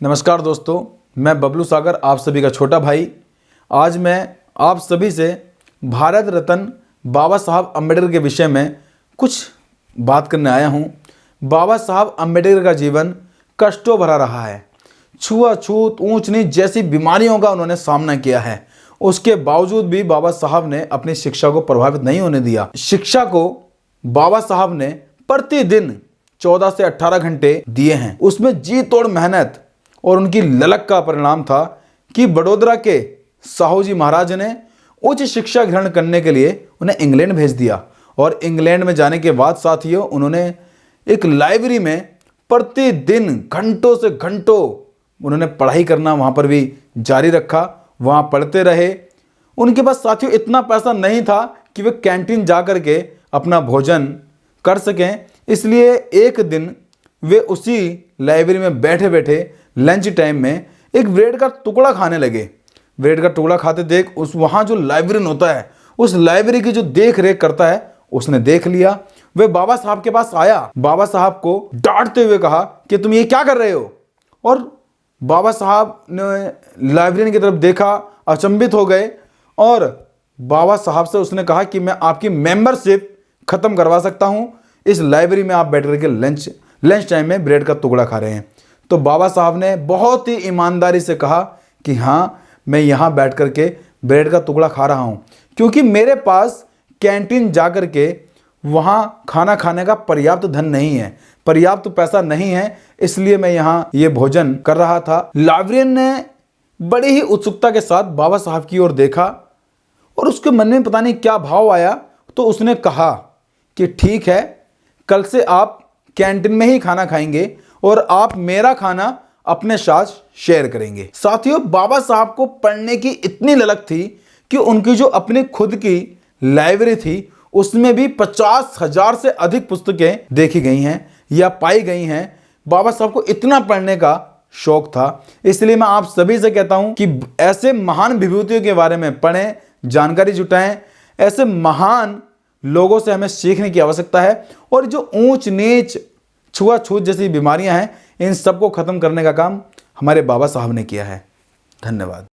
नमस्कार दोस्तों, मैं बबलू सागर आप सभी का छोटा भाई। आज मैं आप सभी से भारत रत्न बाबा साहब अम्बेडकर के विषय में कुछ बात करने आया हूँ। बाबा साहब अम्बेडकर का जीवन कष्टों भरा रहा है। छुआछूत, ऊंच नीच जैसी बीमारियों का उन्होंने सामना किया है। उसके बावजूद भी बाबा साहब ने अपनी शिक्षा को प्रभावित नहीं होने दिया। शिक्षा को बाबा साहब ने प्रतिदिन 14 से 18 घंटे दिए हैं। उसमें जी तोड़ मेहनत और उनकी ललक का परिणाम था कि बड़ौदा के साहू जी महाराज ने उच्च शिक्षा ग्रहण करने के लिए उन्हें इंग्लैंड भेज दिया। और इंग्लैंड में जाने के बाद साथियों, उन्होंने एक लाइब्रेरी में प्रतिदिन घंटों से घंटों उन्होंने पढ़ाई करना वहाँ पर भी जारी रखा। वहाँ पढ़ते रहे। उनके पास साथियों इतना पैसा नहीं था कि वे कैंटीन जा कर के अपना भोजन कर सकें। इसलिए एक दिन वे उसी लाइब्रेरी में बैठे बैठे लंच टाइम में एक ब्रेड का टुकड़ा खाने लगे। ब्रेड का टुकड़ा खाते देख उस वहाँ जो लाइब्रेरियन होता है, उस लाइब्रेरी की जो देख रेख करता है, उसने देख लिया। वे बाबा साहब के पास आया। बाबा साहब को डांटते हुए कहा कि तुम ये क्या कर रहे हो। और बाबा साहब ने लाइब्रेरियन की तरफ देखा, अचंभित हो गए और बाबा साहब से उसने कहा कि मैं आपकी मेंबरशिप खत्म करवा सकता हूँ। इस लाइब्रेरी में आप बैठ करके लंच टाइम में ब्रेड का टुकड़ा खा रहे हैं। तो बाबा साहब ने बहुत ही ईमानदारी से कहा कि हाँ, मैं यहाँ बैठ कर के ब्रेड का टुकड़ा खा रहा हूँ क्योंकि मेरे पास कैंटीन जा कर के वहाँ खाना खाने का पर्याप्त धन नहीं है, पर्याप्त पैसा नहीं है, इसलिए मैं यहाँ ये भोजन कर रहा था। लाइब्रेरियन ने बड़ी ही उत्सुकता के साथ बाबा साहब की ओर देखा और उसके मन में पता नहीं क्या भाव आया। तो उसने कहा कि ठीक है, कल से आप कैंटीन में ही खाना खाएंगे और आप मेरा खाना अपने साथ शेयर करेंगे। साथियों, बाबा साहब को पढ़ने की इतनी ललक थी कि उनकी जो अपनी खुद की लाइब्रेरी थी उसमें भी 50,000 से अधिक पुस्तकें देखी गई हैं या पाई गई हैं। बाबा साहब को इतना पढ़ने का शौक था। इसलिए मैं आप सभी से कहता हूं कि ऐसे महान विभूतियों के बारे में पढ़ें, जानकारी जुटाएं। ऐसे महान लोगों से हमें सीखने की आवश्यकता है और जो ऊंच नीच, छुआछूत जैसी बीमारियां हैं, इन सबको खत्म करने का काम हमारे बाबा साहब ने किया है। धन्यवाद।